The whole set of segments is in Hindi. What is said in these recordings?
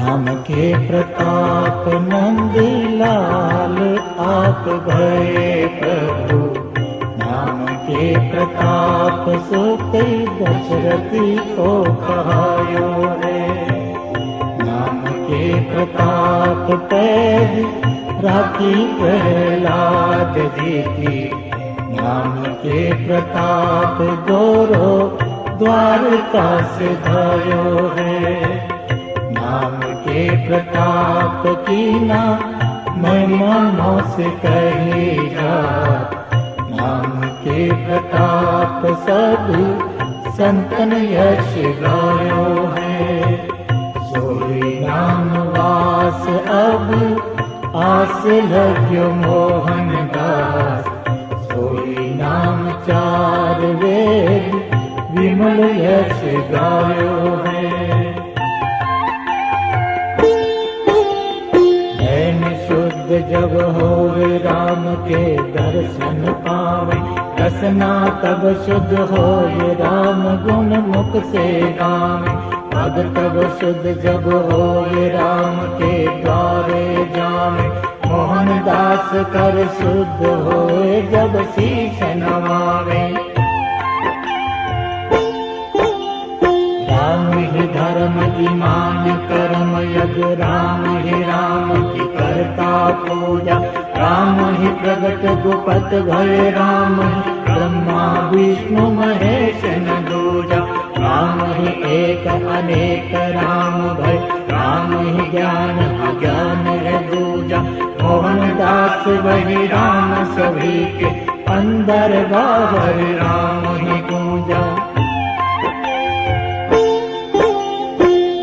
नाम के प्रताप नंदलाल आप भये प्रभु। नाम के प्रताप सुत दशरथी को कहायो रे। नाम के प्रताप पैद राखी प्रहलाद जी की। नाम के प्रताप गोरो द्वारका सिधायो है। नाम के प्रताप की ना महिमा से कही जा। नाम के प्रताप सब संतन यश गायो है। सोई नाम वास अब आस लग्यो मोहन दास। सोई नाम चार वेद विमल यश गायो है। शुद्ध जब होवे राम के दर्शन पावे। रसना तब शुद्ध होवे राम गुण मुख से गावे। पद तब शुद्ध जब होवे राम के द्वारे जावे। मोहन दास कर शुद्ध होए जब शीश नवावे। राम ही धर्म ईमान कर्म यज्ञ। राम ही राम की करता पूजा। राम ही प्रगट गुपत भय। राम ही ब्रह्मा विष्णु महेश न दूजा। राम ही एक अनेक राम भय। राम ही ज्ञान अज्ञान है दूजा। मोहन दास वही राम सभी के अंदर बाहर राम ही पूजा।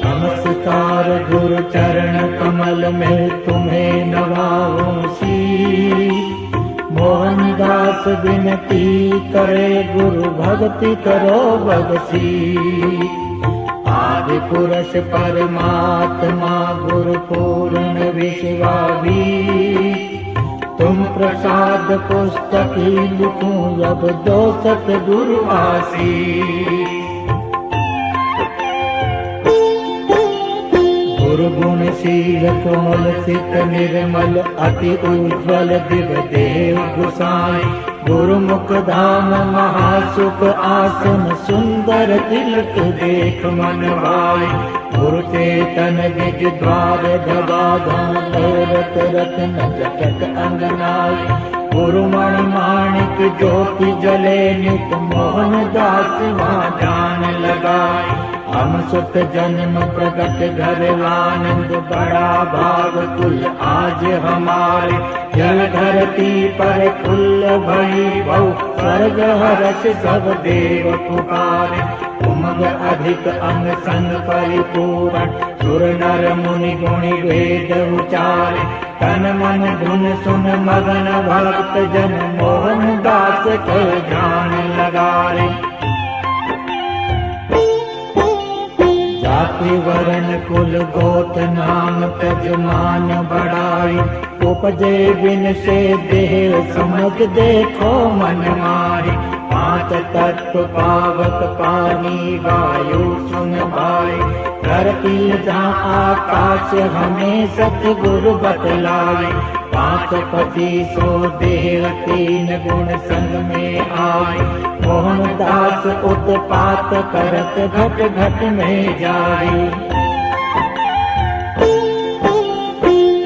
नमस्कार गुरु चरण कमल में तुम्हें नवाऊं शीश। मोहन दास विनती करे गुरु भक्ति करो बगसी। आदि पुरुष परमात्मा गुरु पूर्ण विश्वावी। तुम प्रसाद पुस्तक लिखूं अब दो सतगुरु आसी। गुरु गुणशील कोमल सित निर्मल अति उज्ज्वल दिव देव गुसाई। गुरु मुख धाम महासुख आसन सुंदर तिलक देख मन भाई। गुरु चेतन निज द्वार धबाधाम रत रत्न जटक अंगनाई। गुरु मणि माणिक ज्योति जले नित मोहन दास वहाँ जान लगाई। हम सुत जन्म प्रगट घर आनंद बड़ा भाग कुल आज हमारे। जल धरती पर फुल भई बहु स्वर्ग हर्ष सब देव पुकारे। उमग अधिक अंग संग परिपूर्ण सुर नर मुनि गुणि वेद उचारे। तन मन धुन सुन मगन भक्त जन मोहन दास को ध्यान लगारे। जाति वरण कुल गोत नाम तजमान बढ़ाई। उपजे बिन से देह समझ देखो मन मारी। पांच तत्व पावक पानी वायु सुन भाई। धरती जहाँ आकाश हमें सतगुरु बतलाई। पांच पति सो देह तीन गुण संग में आए। मोहन दास उत्पात करत घट घट में जाई।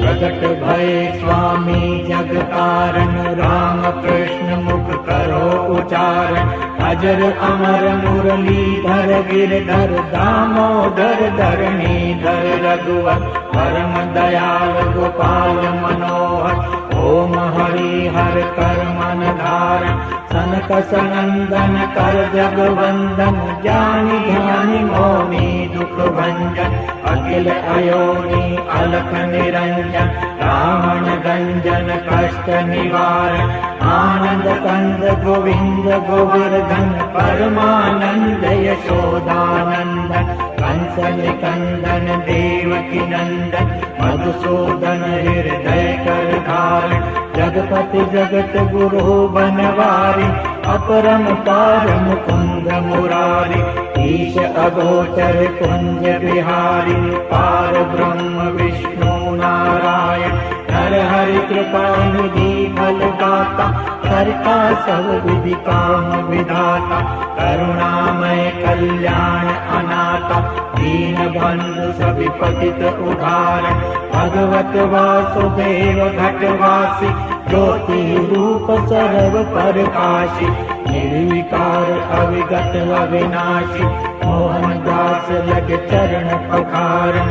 प्रगट भय स्वामी जग कारण। राम कृष्ण मुख करो उचारण। अजर अमर मुरलीधर गिरधर दामोदर धरणीधर रघुवर। परम दयाल गोपाल मनोहर। ओम हरि हर कर मन धारण। सनक सनंदन कर जग वंदन। ज्ञानी ध्यानी मोनी दुख भंजन। अखिल अयोनि अलख निरंजन। रावण गंजन कष्ट निवारण। आनंद कंद गोविंद गोवर्धन। परमानंद यशोदानंदन। कंस निकंदन देवकी नंदन। मधुसूदन हृदय कर धारण। जगपति जगत गुरु बनवारी। अपरम पारम कुंद मुरारी। ईश अगोचर कुंज बिहारी। पार ब्रह्म विष्णु नारायण, नर हरि कृपा निधि फल दाता, करता सब विधि काम विधाता, करुणामय कल्याण अनाथा, दीन बंधु सभी पतित उद्धारण, भगवत वासुदेव घटवासी, ज्योति रूप सर्व प्रकाशी, निर्विकार अविगत अविनाशी, मोहन दास लग चरण पखारण।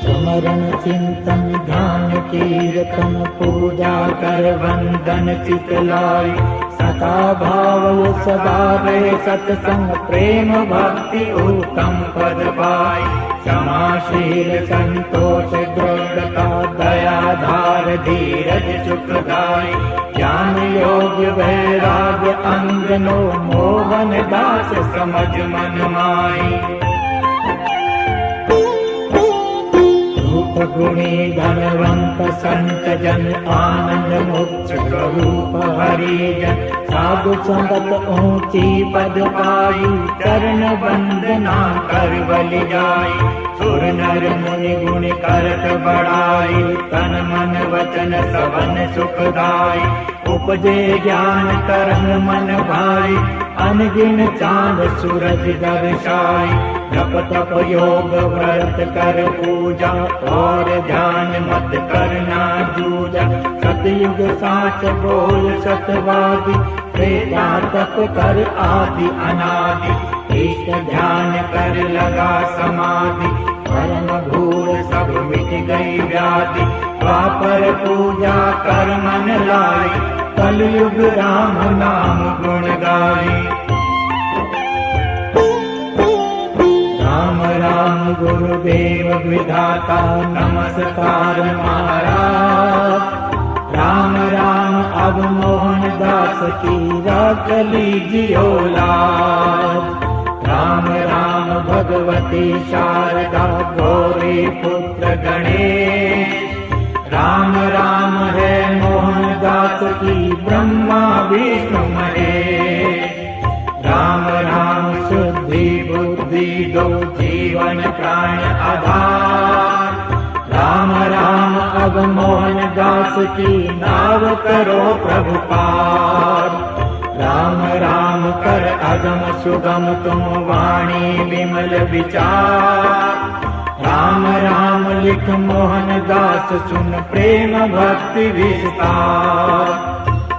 स्मरण चिंतन ध्यान कीर्तन पूजा कर वंदन चित लाई, सदा भाव सदा रहे सत्संग प्रेम भक्ति उत्तम पद पाई, क्षमाशील संतोष दृढ़ता दया धार धीरज सुखदाई, ज्ञान योग वैराग्य अंगनो मोहन दास समझ मन माई। गुणी धनवंत संत जन आनंद मोक्ष स्वरूप हरिजन, साधु संगत ऊंची पद पाई, चरण वंदना कर बलि जाई, सुर नर मुनि गुण करत बढ़ाई, तन मन वचन सबन सुखदाई, उपजे ज्ञान करन मन भाई, अनगिन चांद सूरज दर्शाई, जप तप योग व्रत कर पूजा, और ध्यान मत करना जूजा, सतयुग साच बोल सतवादी, त्रेता तप कर आदि अनादि, इष्ट ध्यान कर लगा समाधि, परम भूल सब मिट गई व्याधि, द्वापर पूजा कर मन लाई, कलयुग राम नाम गुण गाई। राम राम गुरुदेव विधाता नमस्कार महाराज, राम राम अब मोहन दास की रख लीजियो लाज, राम राम भगवती शारदा गौरी पुत्र गणेश, राम राम है मोहन दास की ब्रह्मा विष्णु महेश, राम राम शुद्धि बुद्धि दो जीवन प्राण आधार, राम राम अब मोहन दास की नाव करो प्रभु पार, राम राम कर अगम सुगम तुम वाणी विमल विचार, राम राम लिख मोहन दास सुन प्रेम भक्ति विस्तार,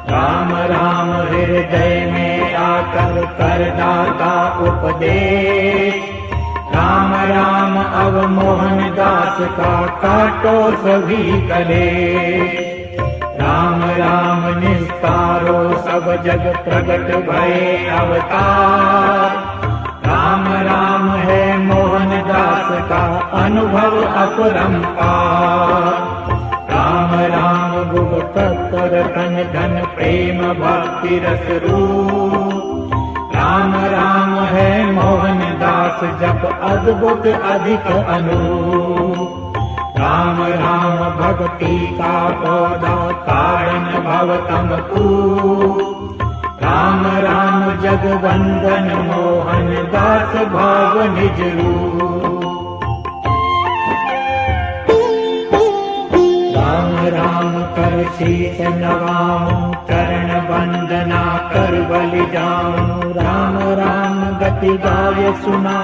राम राम हृदय में आकर कर दाता उपदेश, राम राम अब मोहन दास का काटो सभी कलेश, राम राम निस्तारो सब जग प्रगट भये अवतार, राम राम है मोहन दास का अनुभव अपरंपार, राम राम गुह तत्पर धन धन प्रेम भक्ति रस रूप, राम राम है मोहन दास जप अद्भुत अधिक अनूप, राम राम भक्ति का पौधा कारण भव तम तू, राम राम जगवंदन मोहन दास भाव निज रूप, राम राम कर शीश नवाऊं चरण वंदना कर बलि जाऊं, राम राम गति गाय सुना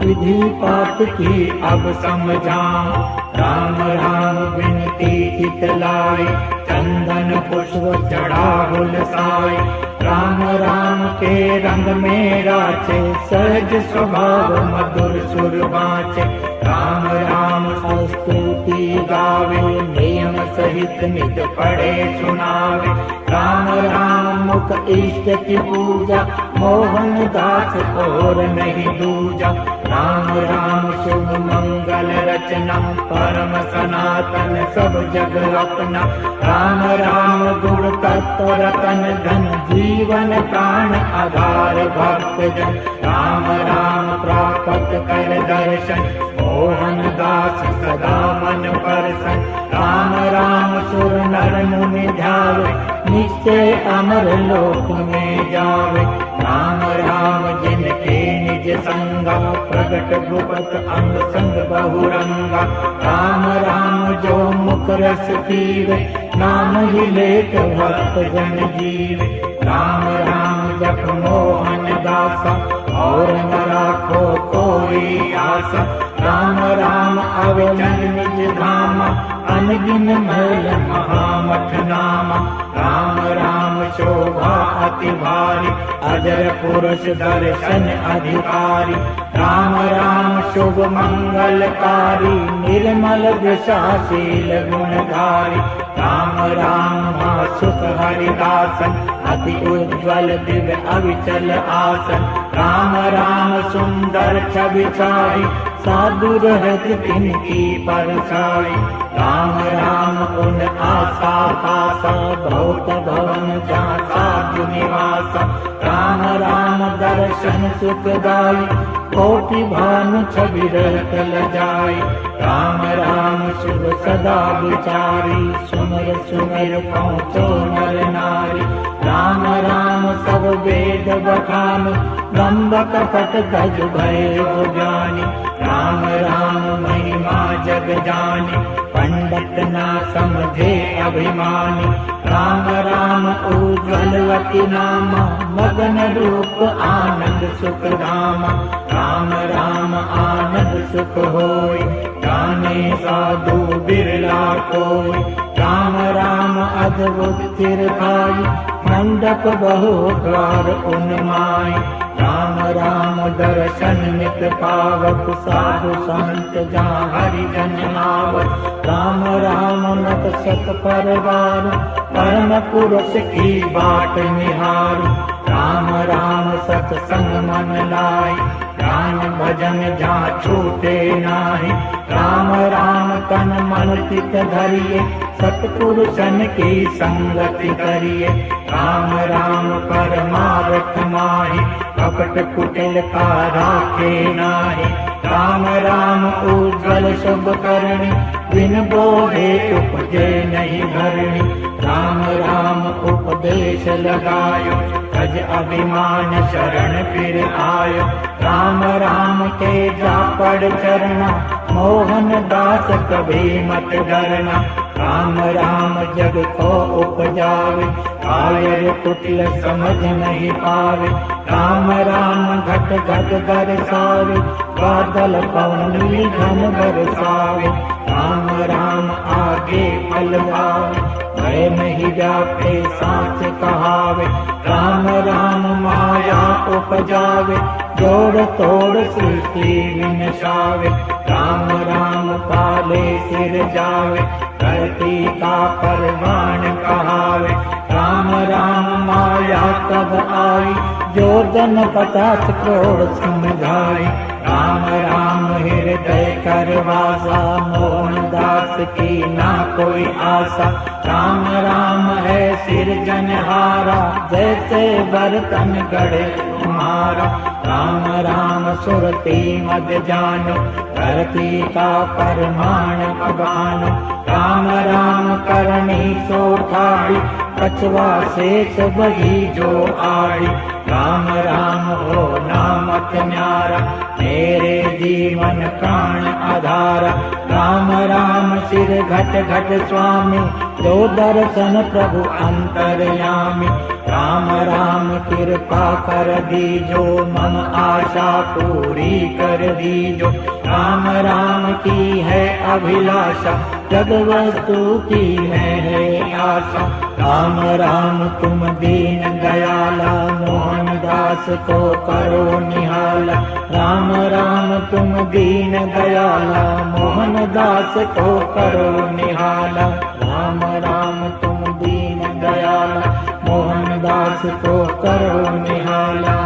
विधि पाठ की अब समझाऊं, राम राम विनती चित लाई चंदन पुष्प चढ़ा हुलसाई, राम राम के रंग में राचे सहज स्वभाव मधुर सुर बाचे, राम राम स्तुति गावे नियम सहित नित पढ़े सुनावे, राम राम मुख इष्ट की पूजा मोहन दास और नहीं दूजा, राम राम शुभ मंगल रचना परम सनातन सब जग अपना, राम राम गुण तत्व रतन धन जीवन प्राण आधार भक्त जन, राम राम प्राप्त कर दर्शन मोहन दास सदा मन परसन, राम राम सुर नर मुनि ध्यावे निश्चय अमर लोक में जावे, राम राम जिनके निज संगा, प्रगट भुपत अंग संग बहुरंगा। राम राम जो मुख रस पीवे, नाम ही लेत भक्त जन जीवे। राम राम जप मोहन दासा, और न राखो कोई आसा। राम राम अवलन निज धामा, अनगिन मैल महामठ नामा। राम राम शोभा अति भारी, अजर पुरुष दर्शन अधिकारी। राम राम शुभ मंगलकारी, निर्मल दृशाशील गुणधारी। राम राम सुख हरिदासन, अति उज्ज्वल दिव्य अविचल आसन। राम राम सुंदर छवि छाई, साधु रहत तिनकी परछाई। राम राम उन आसा पासा, बहुत भवन जहाँ साधु निवासा। राम राम दर्शन सुखदाई, कोटि भानु छवि रहत लजाई। राम राम शुभ सदा विचारी, सुमिर सुमिर पहुँचो नर नारी। राम राम सब वेद बखान, ब्रह्म कपट गज भय ज्ञानी। राम राम महिमा जग जानी, पंडित ना समझे अभिमानी। राम राम उज्ज्वलवती नामा, मगन रूप आनंद सुख धामा। राम राम आनंद सुख होय, जाने साधु बिरला कोय। राम राम अद्भुत तिरभाई, मंडप बहु द्वार उन्माई। राम राम दर्शन नित पावक, साधु संत जहाँ हरि जन आवत। राम राम नत सत परवार, परम पुरुष की बाट निहार। राम राम सत्संग मन लाई, ज्ञान भजन जहाँ छूटे नाही। राम राम तन मन चित धरिए, सतपुरुषन की संगति करिए। राम राम परमार्थ माहि, कपट कुटिल का राखे नाही। राम राम उज्ज्वल शुभ करणी, बिन बोले उपजे नहीं धरणी। राम राम उपदेश लगायो, तज अभिमान शरण फिर आयो। राम राम के जा पड़ चरना, मोहन दास कभी मत डरना। राम राम जग को उपजावे, कायर कुटिल समझ नहीं पावे। राम राम घट घट बरसावे, बादल पवन घन बरसावे। राम राम आगे फलवावे, भय नहीं जाते साच कहावे। राम राम माया उपजावे, जोड़ तोड़ सृष्टि विनशावे। राम राम पाले सिर जावे, धरती का परवान कहावे। राम राम माया तब आई, जो जन 50 करोड़ समझाई। राम राम हृदय करवासा, मोहन दास की ना कोई आशा। राम राम है सिरजनहारा, जैसे बर्तन गढ़े तुम्हारा। राम राम सुरती मद जानो, धरती का परमाण भगानो। राम राम करनी सो ठाई, कछवा शेष बही जो आड़ी। राम राम हो नामक न्यारा, मेरे जीवन प्राण आधारा। राम राम सिर घट घट स्वामी, जो दर्शन प्रभु अंतर्यामी। राम राम कृपा कर दीजो, मम आशा पूरी कर दीजो। राम राम की है अभिलाषा, जग वस्तु की है आशा। राम राम तुम दीन दयाला, मोहन दास को करो निहाला। राम राम तुम दीन दयाला, मोहन दास को करो निहाला। राम राम तुम दीन दयाला, मोहन दास को करो निहाला।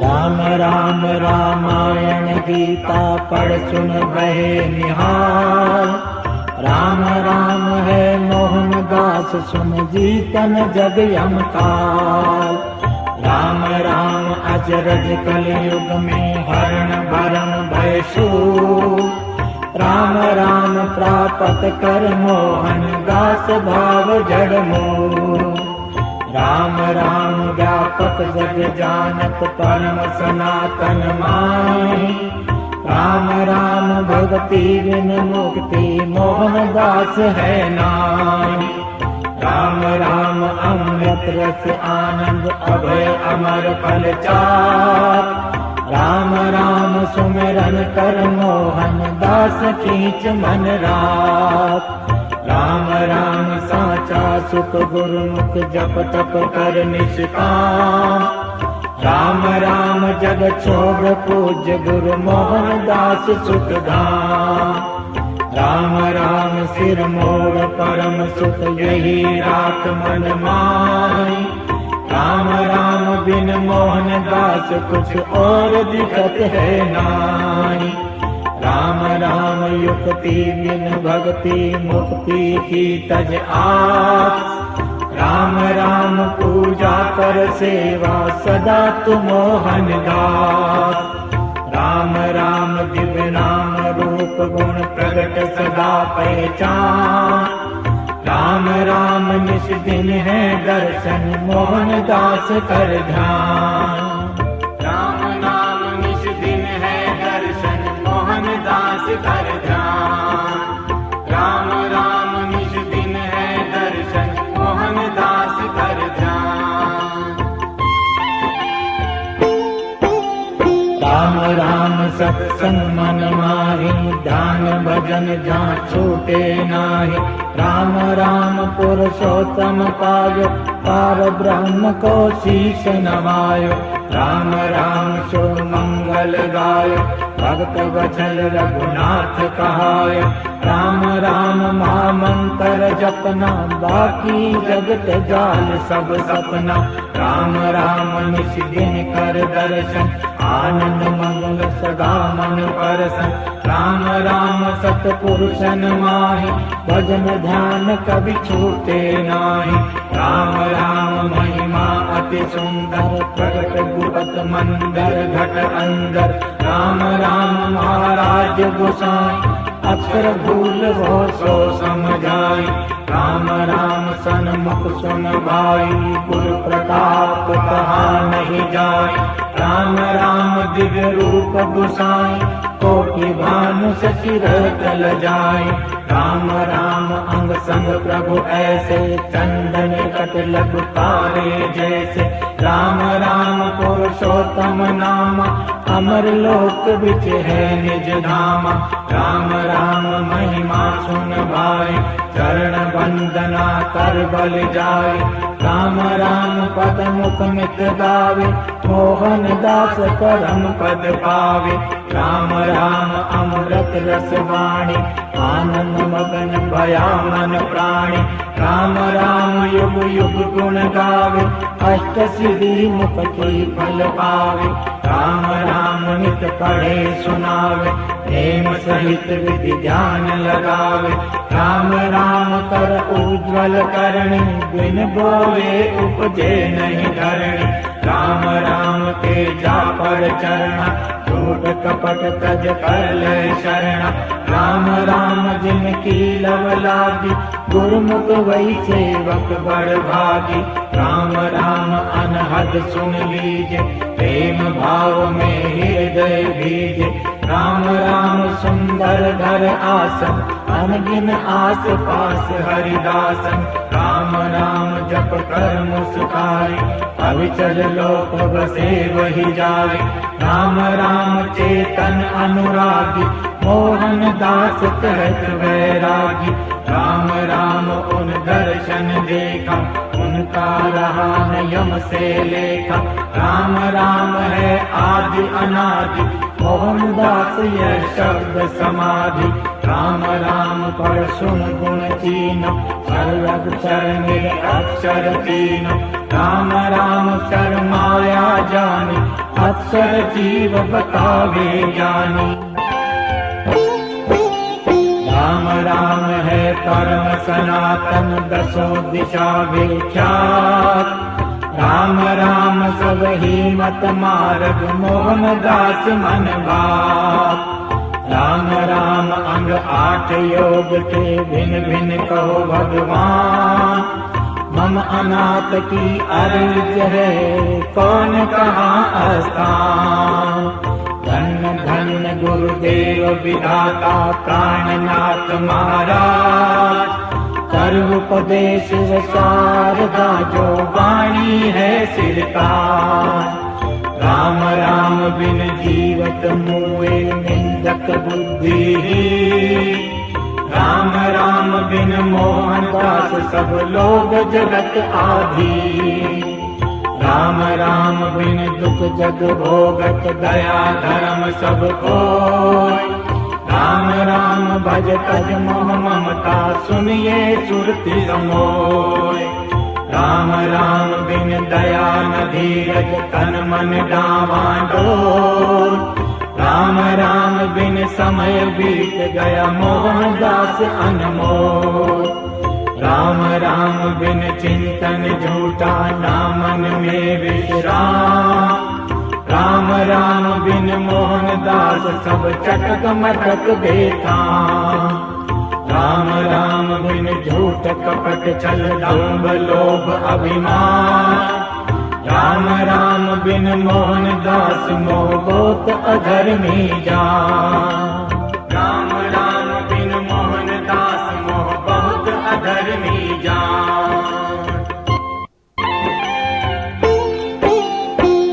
राम राम रामायण गीता पढ़ सुन बहे निहाल। राम राम है मोहन दास सुन जीतन जग यम काल। राम राम अजरज कलयुग में हरण भरम भय शूर। राम राम प्राप्त कर मोहन दास भाव जड़ मोह। राम राम व्यापक जग जानत परम सनातन माहि। राम राम भगति बिन मुक्ति मोहन दास है नाहि। राम राम अमृत रस आनंद अभय अमर फल चार। राम राम सुमिरन कर मोहन दास खींच मन रात। राम राम साचा सुख गुरुमुख जप तप कर निष्काम। राम राम जग छोड़ पूज्य गुरु मोहन दास सुख धाम। राम राम सिर मोड़ परम सुख यही रात मन माहि। राम राम बिन मोहन दास कुछ और दिखत है नाहि। राम राम युक्ति बिन भक्ति मुक्ति की तज आस। राम राम पूजा कर सेवा सदा तु मोहन दास। राम राम दिव्य नाम रूप गुण प्रगट सदा पहचान। राम राम निश दिन है दर्शन मोहन दास कर ध्यान। राम नाम निश दिन है दर्शन मोहन दास कर ध्यान। राम राम निश दिन है दर्शन मोहन दास कर ध्यान। राम राम सत्संग मन माहि ध्यान भजन जहाँ छूटे नाहि। राम राम पुरुषोत्तम पायो पार ब्रह्म को शीश नवायो। राम राम सो मंगल गायो भक्त वचन रघुनाथ कहायो। राम राम महामंत्र जपना बाकी जगत जाल सब सपना। राम राम निश दिन कर दर्शन आनंद मंगल सदा मन परसन। राम राम सतपुरुषन माहि भजन ध्यान कभी छूटे नाहि। राम राम महिमा अति सुंदर प्रगट गुप्त मंदिर घट अंदर। राम राम महाराज गोसाई अक्षर भूल वो सो समझाई। राम राम सन्मुख सुन भाई गुरु प्रताप कहा नहीं जाए। राम राम दिव्य रूप गोसाई कोटि भानु शशि चल जाए। राम राम अंग संग प्रभु ऐसे चंदन कट लग तारे जैसे। राम राम पुरुषोत्तम नाम अमर लोक बिच है निज धाम। राम राम महिमा सुन भाई चरण वंदना कर बल जाए। राम राम पद मुख मित गावे मोहन दास परम पद पावे। राम राम अमृत रस वाणी आनंद मगन भया मन प्राणी। राम राम युग युग गुण गावे अष्ट सिद्धि मुख की फल पावे। राम राम नित पढ़े सुनावे प्रेम सहित विधि ध्यान लगावे। राम राम कर उज्ज्वल करणी बिन बोले उपजे नहीं धरणी। राम राम के जा पर चरणा झूठ कपट तज कर ले शरणा। राम राम जिनकी लव लागी गुरुमुख वही सेवक बड़ भागी। राम राम अनहद सुन लीजे प्रेम भाव में हृदय भीजे। राम राम सुंदर घर आसन अनगिन आस पास हरिदासन। राम राम जप कर मुस्काई अविचल लोक बसे वही जाए। राम राम चेतन अनुरागी मोहन दास कहत वैरागी। राम राम उन दर्शन देखा उनका रहा न यम से लेखा। राम राम है आदि अनादि मोहन दास यह शब्द समाधि। राम राम पर सुन गुण चीन सर्वक्षर निर अक्षर तीन। राम राम कर माया जानी अक्षर जीव बतावे ज्ञानी। राम राम है परम सनातन दसों दिशा विख्यात। राम राम सब ही मत मार्ग मोहन दास मन बात। राम राम अंग 8 योग के भिन्न भिन्न कहो भगवान। हम अनाथ की अर्ज है, कौन कहाँ स्थान। धन्य धन्य गुरुदेव विधाता प्राणनाथ महाराज, सर्वोपदेश शारदा जो वाणी है सिरताज। राम राम बिन जीवत मुए निंदक बुद्धि, राम राम बिन मोहन दास सब लोग जगत आधी। राम राम बिन दुख जग भोगत दया धर्म सब कोय। राम राम भज तज मोह ममता सुनिए सुरति समोय। राम राम बिन दया न धीरज तन मन डावाडोल। राम राम बिन समय बीत गया मोहन दास अनमोल। राम राम बिन चिंतन झूठा ना मन में विश्राम। राम राम बिन मोहन दास सब चटक मटक बेथा। राम राम बिन झूठ कपट छल दंभ लोभ अभिमान। राम राम बिन मोहन दास मोह गोत अधर्मी जान। राम राम बिन मोहन दास मोह बहुत अधर्मी जान।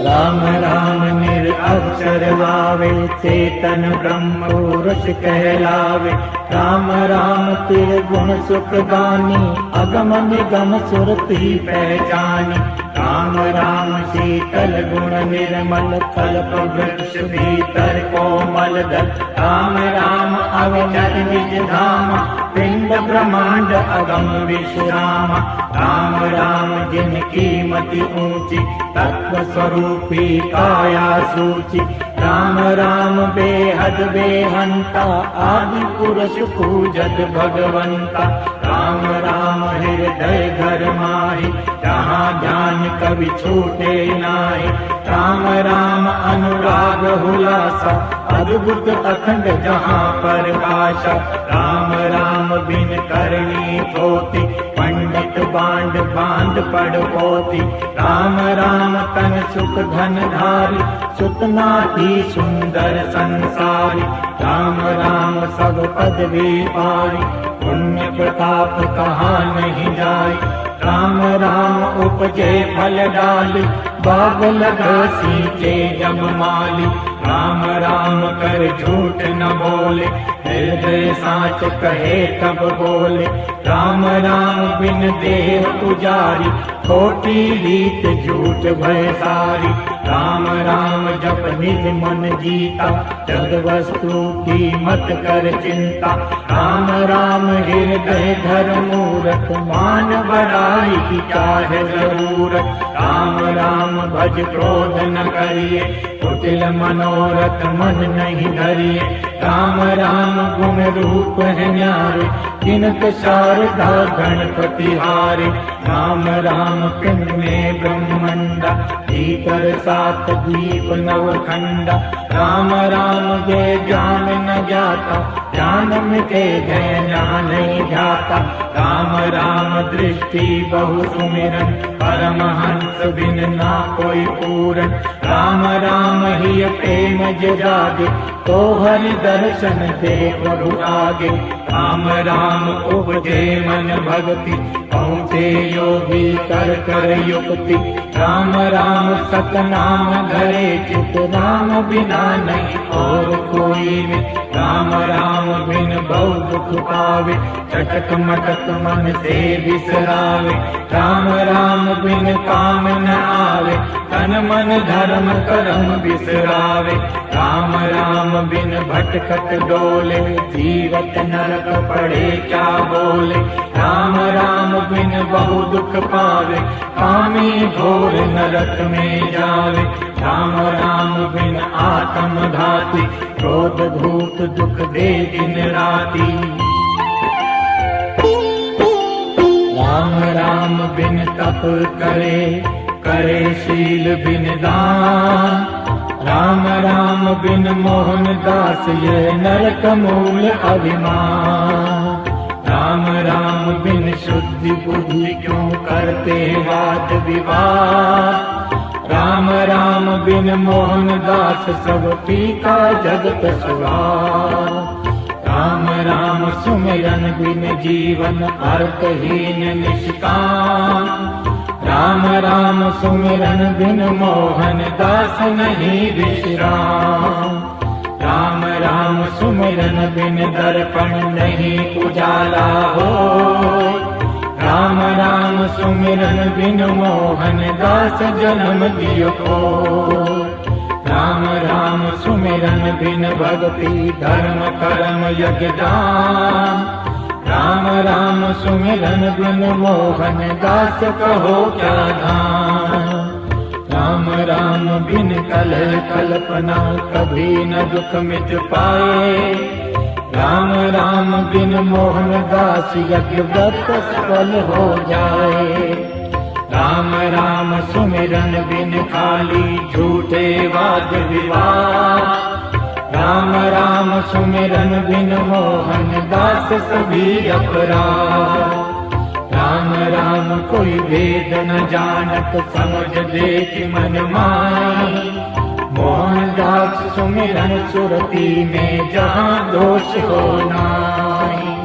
राम राम निरअक्षर वावे, चेतन ब्रह्म पुरुष कहलावे। राम राम त्रिगुण सुख दानी, अगम निगम सुरति पहचानी। राम राम शीतल गुण निर्मल, कल्प वृक्ष भीतर कोमल दल। राम राम अवचर निज धाम, पिंड ब्रह्मांड अगम विश्राम। राम राम जिनकी मति ऊंची, तत्व स्वरूपी काया सूची। राम राम बेहद बेहंता, आदि पुरुष पूजत भगवंता। राम राम हृदय घर माही, जहाँ ध्यान कभी छूटे नाहि। राम राम अनुराग हुलासा, अद्भुत अखंड जहाँ प्रकाशा। राम राम बिन करनी थोती, पंडित बांड बांध पड़ पोती। राम राम तन सुख धन धारी, सुतनाथी सुंदर संसारी। राम राम सब पद भी पारी, पुण्य प्रताप कहाँ नहीं जाई। राम राम उपजे फल डाली, बाग लगा सींचे जब माली। राम राम कर झूठ न बोले, हृदय साच कहे तब बोले। राम राम बिन देह पुजारी, खोटी रीत झूठ भय सारी। राम राम जप निज मन जीता, जग वस्तु की मत कर चिंता। राम राम हृदय धर मूरत, मान बड़ाई की चाहे जरूरत। राम राम भज क्रोध न करिए, कुटिल मनोरथ मन नहीं धरिए। राम राम गुण रूप है न्यारे, किनक शारदा गणपति हारे। राम राम पिंड में ब्रह्मंडा, भीतर सात दीप नवखंडा। राम राम जे जान न जाता, जान मिटे गए जान नहीं जाता। राम राम दृष्टि बहु सुमिरन, परमहंस बिन ना कोई पूरन। राम राम ही प्रेम जगागे, तो हरि दर्शन दे प्रभु आगे। राम राम उपजे मन भक्ति, पहुँचे योगी कर कर युक्ति। राम राम सतनाम धरे चित, राम बिना नहीं और कोई मित। राम राम बिन बहु दुख पावे, चटक मटक मन से बिसरावे। राम राम बिन काम न आवे, तन मन धर्म करम बिसरावे। राम राम बिन भटकत डोले, जीवत नरक पड़े क्या बोले। राम राम बिन बहु दुख पावे, कामी घोर नरक में जावे। राम राम बिन आत्म घाती, क्रोध भूत दुख दे दिन राती। राम राम बिन तप करे, करे शील बिन दान। राम राम बिन मोहन दास, ये नरक मूल अभिमान। राम राम बिन शुद्धि बुद्धि क्यों करते वाद विवाद। राम राम बिन मोहन दास सब पीता जगत सवार। राम राम सुमिरन बिन जीवन अर्थहीन निष्काम। राम राम सुमिरन बिन मोहन दास नहीं विश्राम। राम राम सुमिरन बिन दर्पण नहीं उजाला हो। राम राम सुमिरन बिन मोहन दास जन्म दियो को। राम राम सुमिरन बिन भक्ति धर्म कर्म यज्ञ दान। राम राम सुमिरन बिन मोहन दास कहो क्या धाम। राम राम बिन कलह कल्पना कभी न दुख मिट पाए। राम राम बिन मोहन दास यज्ञ व्रत सफल हो जाए। राम राम सुमिरन बिन खाली झूठे वाद विवाद। राम राम सुमिरन बिन मोहन दास सभी अपराध। राम राम कोई भेद न जानत समझ देख मन माही। मोहन दास सुमिरन सुरती में जहाँ दोष हो नाहीं।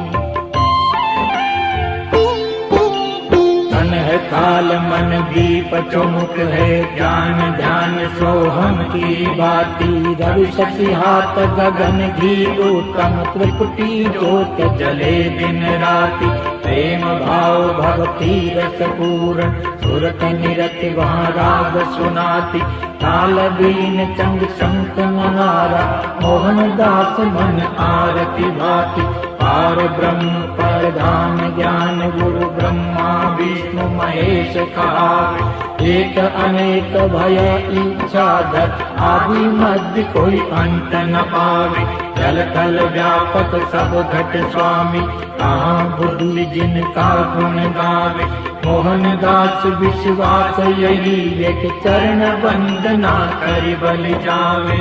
तन है काल मन दीप चुमुक है ज्ञान ध्यान सोहम की बाती। रवि शशि हाथ गगन घी उत्तम त्रिपुटी ज्योत जले दिन राति। प्रेम भाव भक्ति रस पूर्ण सुरत निरत वहाँ राग सुनाती। ताल बीन चंग शंख नगारा मोहन दास मन आरती भाती। पार ब्रह्म परधाम ज्ञान गुरु ब्रह्मा विष्णु महेश कहावे। एक अनेक भय इच्छा धर आदि मध्य कोई अंत न पावे। जल थल व्यापक सब घट स्वामी कहाँ बुद्धि जिनका गुण गावे। मोहन दास विश्वास यही एक चरण वंदना करि बलि जावे।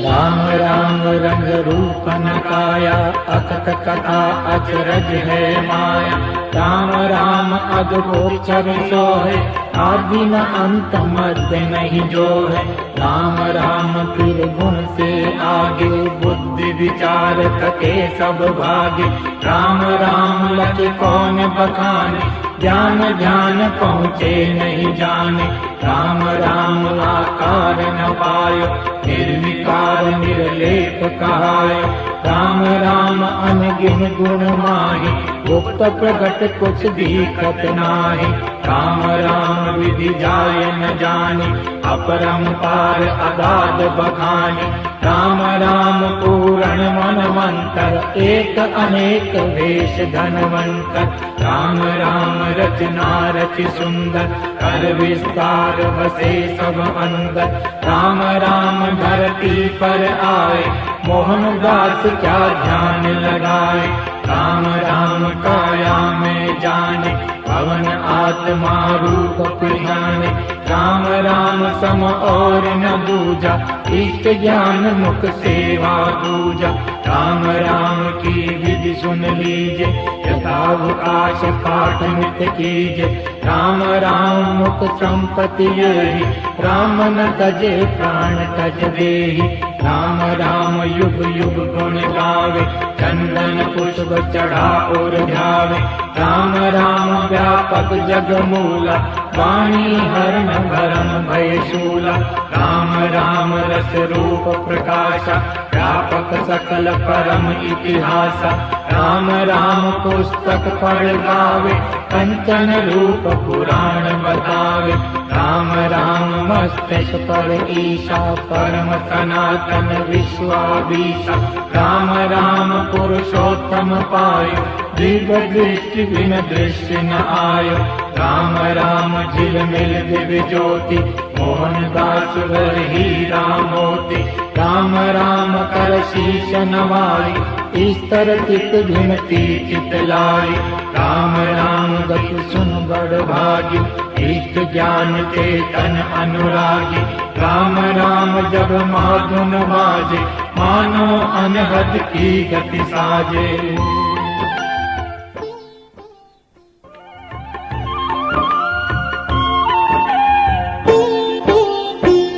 राम राम रंग रूप न काया अकथ कथा अचरज है माया। राम राम अद्भुत सोहे आदि न अंत मध्य नहीं जो है। राम राम फिर गुण से आगे बुद्धि विचार थके सब भागे। राम राम लख कौन बखाने ज्ञान ध्यान पहुँचे नहीं जाने। राम राम आकार न पायो निर्विकार निर्लेप कहायो। राम राम अनगिन गुण माही गुप्त प्रकट कुछ दिखत नाही। राम राम विधि जाय न जानी अपरंपार अगाध बखानी। राम राम पूर्ण मनवंतर एक अनेक वेश धनवंतर। राम राम रचना रचि सुंदर कर विस्तार बसे सब अंदर। राम राम धरती पर आए मोहन दास क्या ध्यान लगाए। राम राम काया में जाने पवन आत्मा रूप जाने। राम राम सम और न दूजा इष्ट ज्ञान मुख सेवा दूजा। राम राम की विधि सुन लीजे यथावकाश पाठ नित कीजे। राम राम मुख संपत्ति यही राम न तजे प्राण तज देहि। राम राम युग युग गुण गावे चंदन पुष्प चढ़ा और ध्यावे। राम राम व्यापक जग मूला वाणी हरण भरम भय शूला। राम राम रस रूप प्रकाशा व्यापक सकल परम इतिहासा। राम राम पुस्तक पढ़ गावे कंचन रूप पुराण बतावे। राम राम मस्तक पर ईशा परम सनातन विश्वाधीशा। राम राम पुरुषोत्तम पायो दिव्य दृष्टि बिन दृष्टि न आयो। राम राम झिलमिल दिव्य ज्योति मोहन दास वर हीरा मोती। राम राम कर शीश नवाई इस्तर चित भिनती चित लाई। राम राम गति सुन बड़ भाग्य ईष्ट ज्ञान चेतन अनुरागी, राम राम जब माधुन बाजे, मानो अनहद की गति साजे।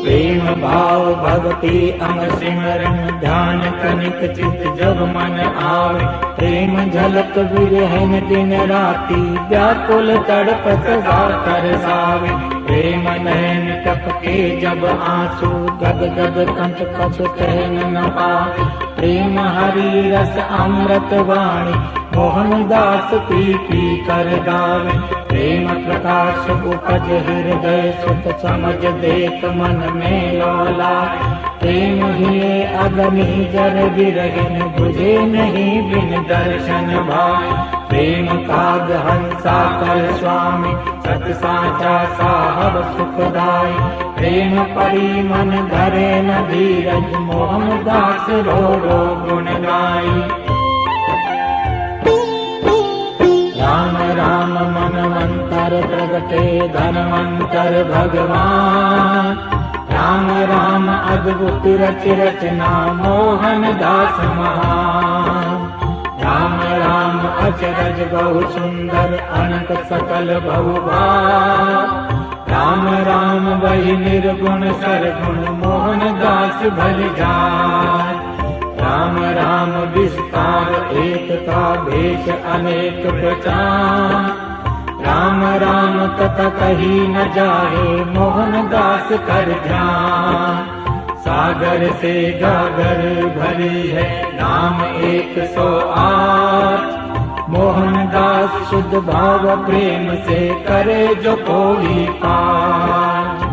प्रेम भाव भक्ति अंग सिमरन, ध्यान कनिक चित जब मन आवे, प्रेम झलक विरहन दिन राति, व्याकुल तड़प सदा तरसावे। प्रेम नैन टपके जब आंसू, गद गद कंठ कछ कहन न पावे। प्रेम हरि रस अमृत वाणी, मोहन दास पी पी कर गावे। प्रेम प्रकाश उपज हृदय, सुख समझ देख मन में लौलाए। प्रेम ही अग्नि जर बिरहिन, बुझे नहीं बिन दर्शन भाई। प्रेम काग हंसा कर स्वामी, सत साचा साहब सुखदाई। प्रेम परी मन धरे न धीरज, मोहन दास रो रो गुण गाई। राम राम मनवंतर प्रगटे, धनवंतर भगवान। राम राम अद्भुत रच रचना, मोहन दास महान। राम राम अचरज बहु सुंदर, अनंत सकल बहुभाग। राम राम वही निर्गुण सरगुण, मोहन दास भल जाय। राम राम विस्तार एकता, भेष अनेक प्रचार। राम राम तथा कही न जाए, मोहन दास कर ध्यान। सागर से गागर भरी है, नाम 108। मोहन दास शुद्ध भाव प्रेम से, करे जो कोई पार।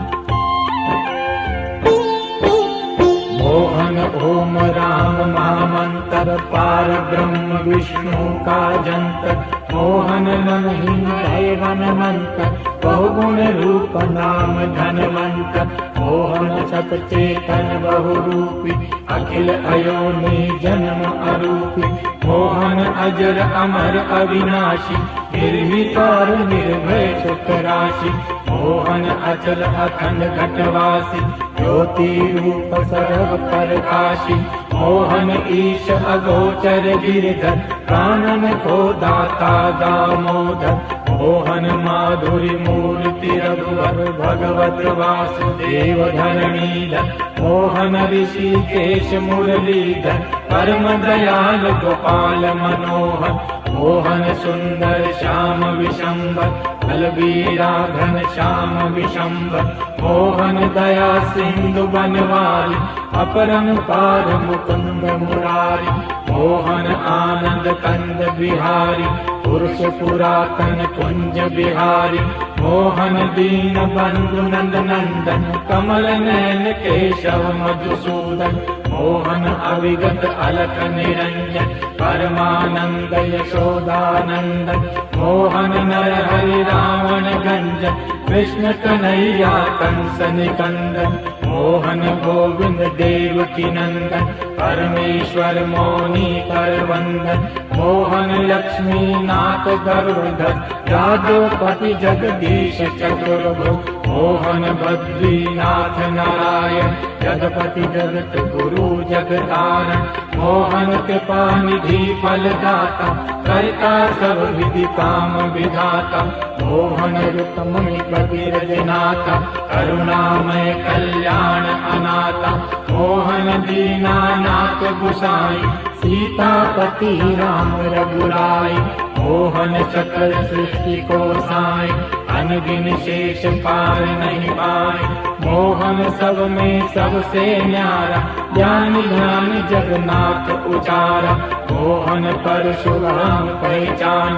मोहन ओम राम महामंत्र, पार ब्रह्म विष्णु का जंतर। मोहन नमहीन दैवन मंत्र, बहुगुण रूप नाम धनवंत। मोहन सत चेतन बहु रूपी, अखिल अयोनि जन्म अरूपी। मोहन अजर अमर अविनाशी, निर्विकार निर्भय सुख राशि। मोहन अचल अखंड घटवासी, ज्योति रूप सर्व प्रकाशी। मोहन ईश अगोचर गिरधर, प्राणन को दाता दामोदर। मोहन माधुरी मूर्ति रघुवर, भगवत वासुदेव धरणीधर। मोहन ऋषिकेश मुरलीधर, परम दयाल गोपाल मनोहर। मोहन सुंदर श्याम विशंबर, बलबीरा घन श्याम विशंबर। मोहन दया सिंधु बनवारी, अपरम पार मुकुंद मुरारी। मोहन आनंद कंद बिहारी, पुरुष पुरातन कुंज बिहारी। मोहन दीन बंधु नंद नंदन, कमल नयन केशव मधुसूदन। मोहन अविगत अलक निरंजन, परमानंद यशोदानंदन। मोहन नर हरि रावण गंजन, कृष्ण कन्हैया कंस निकंदन। मोहन गोविंद देवकी नंदन, परमेश्वर मौनी कर वंदन। मोहन लक्ष्मी नाथ गरुड़धर, यादवपति जगदीश चतुर्भुज। मोहन बद्रीनाथ नारायण, जगपति जगत गुरु जगतारण। मोहन कृपा निधि फलदाता, करता सब विधि काम विधाता। मोहन रुक्मणी भगीरथ नाथा, करुणामय कल्याण अनाथा। मोहन दीनानाथ गुसाई, सीतापति राम रघुराई। मोहन सकल सृष्टि को साई, अनगिन शेष पार नहीं पाए। मोहन सब में सबसे न्यारा, ज्ञान ध्यान जगन्नाथ उचारा। मोहन परशुराम पहचान,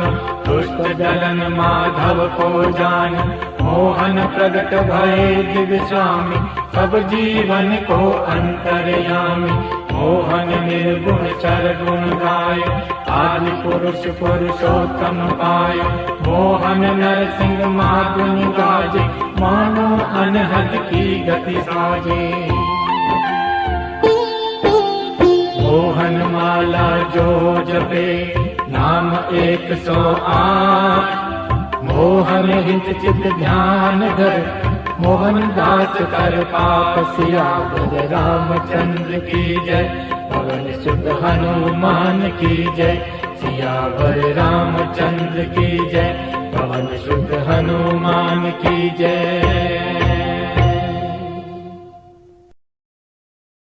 दुष्ट दलन माधव को जान। मोहन प्रगट भये दिव्य स्वामी, सब जीवन को अंतर्यामी। मोहन निर्गुण सरगुण गाय, आदि पुरुष पुरुषोत्तम पाय। मोहन नरसिंह माधुन गाजे, मानो अनहद की गति साजे। मोहन माला जो जपे, नाम 108। मोहन हित चित ध्यान धर, मोहन दास कर पाप। सियावर रामचंद्र की जय, पवन सुत हनुमान की जय। सियावर रामचंद्र की जय, पवन सुत हनुमान की जय।